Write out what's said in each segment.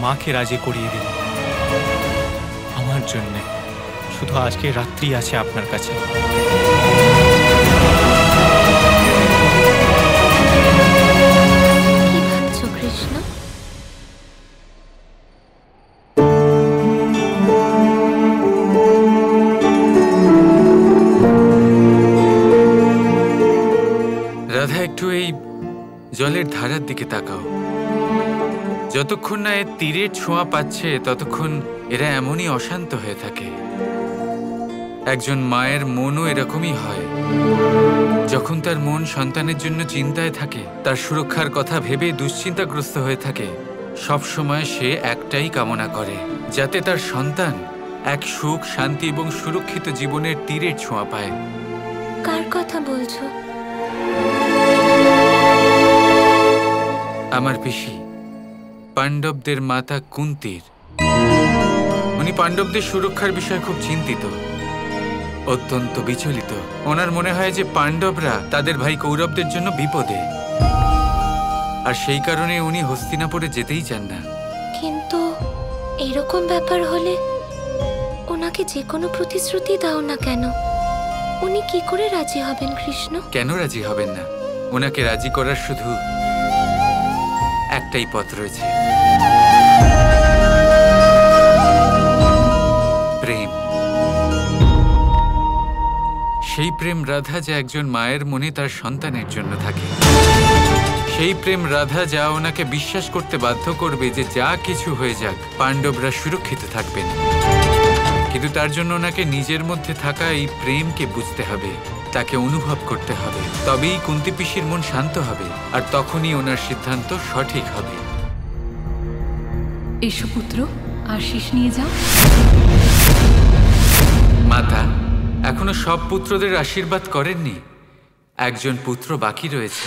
মাকে রাজি করিয়ে দিন আমার জন্যে। শুধু আজকে রাত্রি আছে আপনার কাছে। কি ভাবছো কৃষ্ণ? রাধা, একটু এই জলের ধারার দিকে তাকাও। যতক্ষণ না এর তীরের ছোঁয়া পাচ্ছে ততক্ষণ এরা এমনই অশান্ত হয়ে থাকে। একজন মায়ের মনও এরকমই হয়। যখন তার মন সন্তানের জন্য চিন্তায় থাকে, তার সুরক্ষার কথা ভেবে দুশ্চিন্তাগ্রস্ত হয়ে থাকে, সব সময় সে একটাই কামনা করে, যাতে তার সন্তান এক সুখ, শান্তি এবং সুরক্ষিত জীবনের তীরের ছোঁয়া পায়। কার কথা বলছো? আমার পিসি, পাণ্ডবদের মাতা কুন্তির। উনি পাণ্ডবদের সুরক্ষার বিষয়ে খুব চিন্তিত, অত্যন্ত বিচলিত। ওনার মনে হয় যে পাণ্ডবরা তাদের ভাই কৌরবদের জন্য বিপদে, আর সেই কারণে উনি হস্তিনাপুরে যেতেই চান না। কিন্তু এরকম ব্যাপার হলে ওনাকে যে কোনো প্রতিশ্রুতি দাও না কেন, উনি কি করে রাজি হবেন কৃষ্ণ? কেন রাজি হবেন না? ওনাকে রাজি করার শুধু একটাই পথ রয়েছে, প্রেম। সেই প্রেম রাধা যা একজন মায়ের মনে তার সন্তানের জন্য থাকে। সেই প্রেম রাধা যা ওনাকে বিশ্বাস করতে বাধ্য করবে যে যা কিছু হয়ে যাক পাণ্ডবরা সুরক্ষিত থাকবেন। কিন্তু তার জন্য ওনাকে নিজের মধ্যে থাকা এই প্রেমকে বুঝতে হবে, তাকে অনুভব করতে হবে। তবেই কুন্তি পিসির মন শান্ত হবে, আর তখনই ওনার সিদ্ধান্ত সঠিক হবে। এসো পুত্র, আশিস নিয়ে যাও। মাতা, এখনো সব পুত্রদের আশীর্বাদ করেননি। একজন পুত্র বাকি রয়েছে।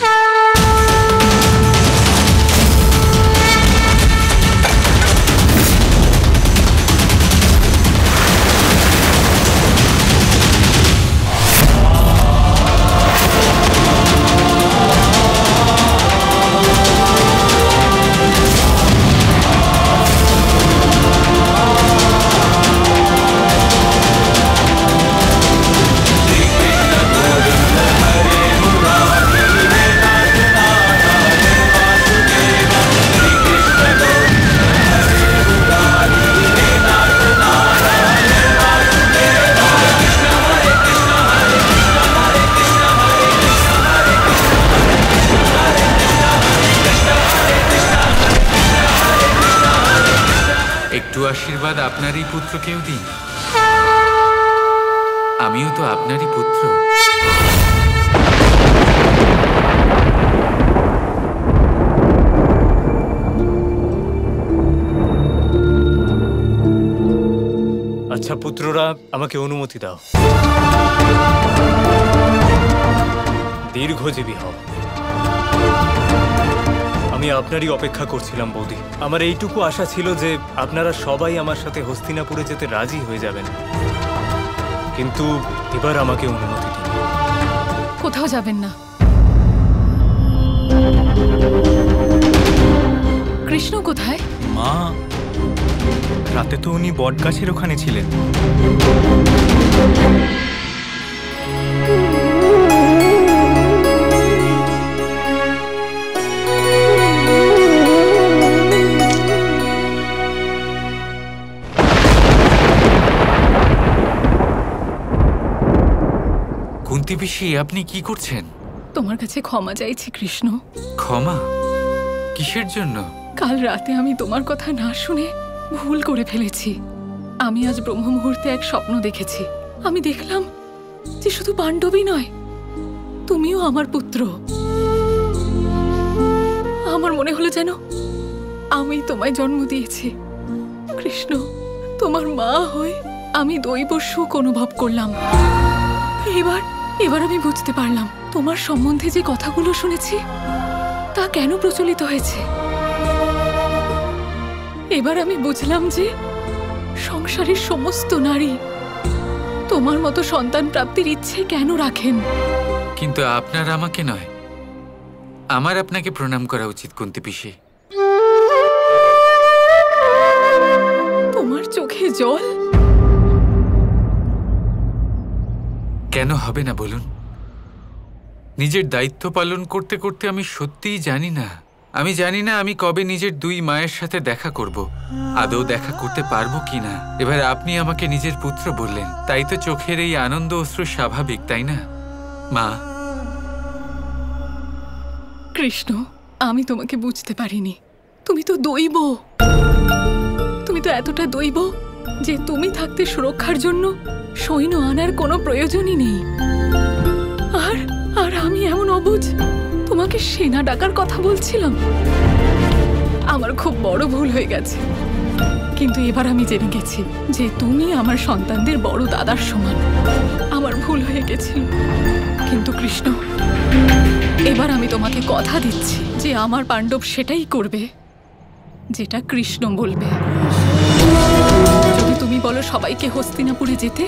একটু আশীর্বাদ আপনারই পুত্রকেও দিন। আমিও তো আপনারই পুত্র। আচ্ছা পুত্ররা, আমাকে অনুমতি দাও। দীর্ঘজীবী হও। আমি আপনারই অপেক্ষা করছিলাম বৌদি। আমার এইটুকু আশা ছিল যে আপনারা সবাই আমার সাথে হস্তিনাপুরে যেতে রাজি হয়ে যাবেন, কিন্তু এবার আমাকে অনুমতি দিন। কোথাও যাবেন না। কৃষ্ণ কোথায়? মা, রাতে তো উনি বটগাছের ওখানে ছিলেন। কুন্তি পিসি, আপনি কি করছেন? তোমার কাছে ক্ষমা চাইছি কৃষ্ণ। ক্ষমা? কিসের জন্য? কাল রাতে আমি তোমার কথা না শুনে ভুল করে ফেলেছি। আমি আজ ব্রহ্ম মুহূর্তে এক স্বপ্ন দেখেছি। আমি দেখলাম যে শুধু পাণ্ডবই নয়, তুমিও আমার পুত্র। আমার মনে হলো যেন আমি তোমায় জন্ম দিয়েছি। কৃষ্ণ, তোমার মা হয়ে আমি দৈব সুখ অনুভব করলাম। এবার আমি বুঝতে পারলাম তোমার সম্বন্ধে যে কথাগুলো শুনেছি তা কেন প্রচলিত হয়েছে। এবার আমি বুঝলাম যে সংসারের সমস্ত নারী তোমার মতো সন্তান প্রাপ্তির ইচ্ছে কেন রাখেন। কিন্তু আপনার আমাকে নয়, আমার আপনাকে প্রণাম করা উচিত কুন্তি পিসি। কেন হবে না বলুন? নিজের দায়িত্ব পালন করতে করতে আমি সত্যিই জানি না আমি কবে নিজের দুই মায়ের সাথে দেখা করব, আদৌ দেখা করতে পারবো কিনা। এবার আপনি আমাকে নিজের পুত্র বললেন, তাই তো চোখের এই আনন্দ অশ্রু স্বাভাবিক, তাই না মা? কৃষ্ণ, আমি তোমাকে বুঝতে পারিনি। তুমি তো দৈব, তুমি তো এতটা দৈব যে তুমি থাকতে সুরক্ষার জন্য সৈন্য আনার কোনো প্রয়োজনই নেই। আর আমি এমন অবুঝ তোমাকে সেনা ডাকার কথা বলছিলাম। আমার খুব বড় ভুল হয়ে গেছে, কিন্তু এবার আমি জেনে গেছি যে তুমি আমার সন্তানদের বড় দাদার সমান। আমার ভুল হয়ে গেছিল, কিন্তু কৃষ্ণ, এবার আমি তোমাকে কথা দিচ্ছি যে আমার পাণ্ডব সেটাই করবে যেটা কৃষ্ণ বলবে। যদি তুমি বলো সবাইকে হস্তিনাপুরে যেতে,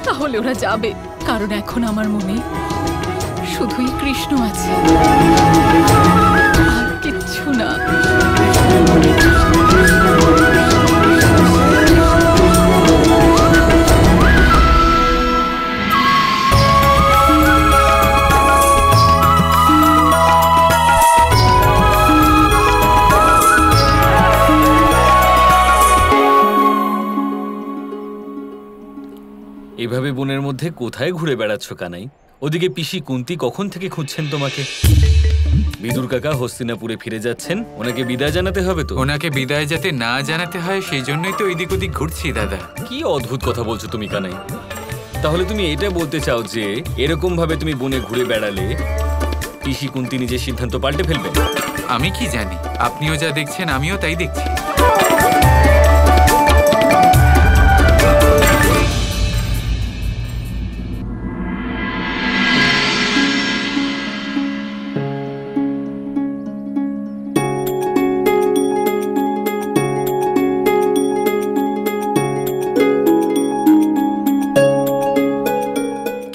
তাহলে ওরা যাবে, কারণ এখন আমার মনে শুধুই কৃষ্ণ আছে, আর কিচ্ছু না। এভাবে বনের মধ্যে কোথায় ঘুরে বেড়াচ্ছ কানাই? ওদিকে পিসি কুন্তি কখন থেকে খুঁজছেন তোমাকে। বিদুর কাকা হস্তিনাপুরে ফিরে যাচ্ছেন, ওনাকে বিদায় জানাতে হবে তো। ওনাকে বিদায় যাতে না জানাতে হয় সেই জন্যই তো এদিক ওদিক ঘুরছি দাদা। কি অদ্ভুত কথা বলছো তুমি কানাই। তাহলে তুমি এটা বলতে চাও যে এরকম ভাবে তুমি বনে ঘুরে বেড়ালে পিসি কুন্তি নিজের সিদ্ধান্ত পাল্টে ফেলবে? আমি কি জানি, আপনিও যা দেখছেন আমিও তাই দেখছি।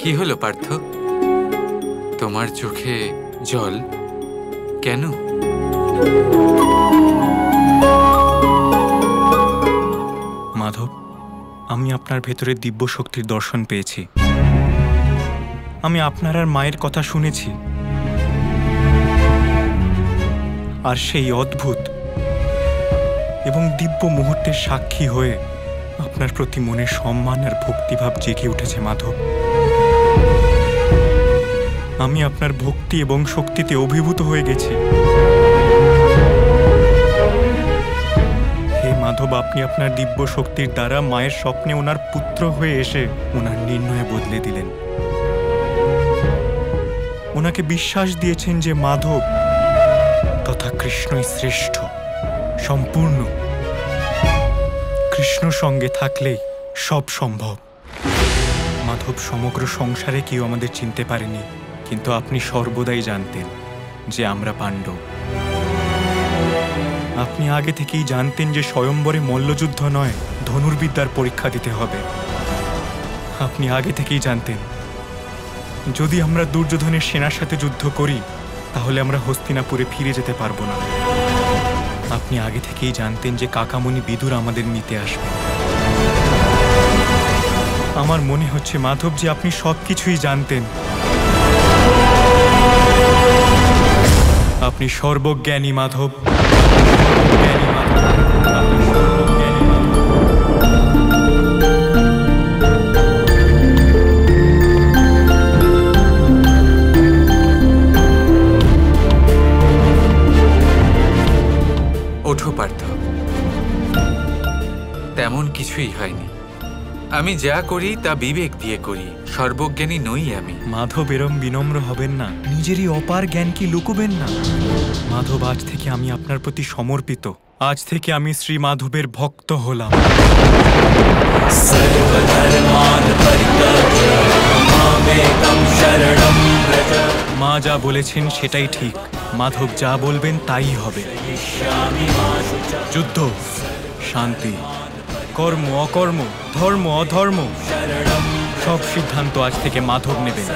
কি হলো পার্থ, তোমার চোখে জল কেন? মাধব, আমি আপনার ভেতরে দিব্য শক্তির দর্শন পেয়েছি। আমি আপনার আর মায়ের কথা শুনেছি, আর সেই অদ্ভুত এবং দিব্য মুহূর্তের সাক্ষী হয়ে আপনার প্রতি মনে সম্মান আর ভক্তিভাব জেগে উঠেছে মাধব। আমি আপনার ভক্তি এবং শক্তিতে অভিভূত হয়ে গেছি। হে মাধব, আপনি আপনার দিব্য শক্তির দ্বারা মায়ের স্বপ্নে ওনার পুত্র হয়ে এসে ওনার নির্ণয় বদলে দিলেন। ওনাকে বিশ্বাস দিয়েছেন যে মাধব তথা কৃষ্ণই শ্রেষ্ঠ, সম্পূর্ণ। কৃষ্ণ সঙ্গে থাকলেই সব সম্ভব। মাধব, সমগ্র সংসারে কেউ আমাদের চিনতে পারেনি, কিন্তু আপনি সর্বদাই জানতেন যে আমরা পাণ্ডব। আপনি আগে থেকেই জানতেন যে স্বয়ম্বরে মল্লযুদ্ধ নয়, ধনুর্বিদ্যার পরীক্ষা দিতে হবে। আপনি আগে থেকেই জানতেন যদি আমরা দুর্যোধনের সেনার সাথে যুদ্ধ করি তাহলে আমরা হস্তিনাপুরে ফিরে যেতে পারবো না। আপনি আগে থেকেই জানতেন যে কাকামণি বিদুর আমাদের নিতে আসবে। আমার মনে হচ্ছে মাধব যে আপনি সবকিছুই জানতেন। আপনি সর্বজ্ঞানী মাধব, জ্ঞানী মাধব, আপনি সর্বজ্ঞানী মাধব। ওঠো পার্থ, তেমন কিছুই হয়নি। আমি যা করি তা বিবেক দিয়ে করি, সর্বজ্ঞানী নই আমি। মাধব, এরম বিনম্র হবেন না, নিজেরই অপার জ্ঞান কি লুকোবেন না। মাধব, আজ থেকে আমি আপনার প্রতি সমর্পিত। আজ থেকে আমি শ্রী মাধবের ভক্ত হলাম। মা যা বলেছেন সেটাই ঠিক। মাধব যা বলবেন তাই হবে। যুদ্ধ, শান্তি, কর্ম অকর্ম, ধর্ম অধর্ম, সব সিদ্ধান্ত আজ থেকে মাধব নেবেন।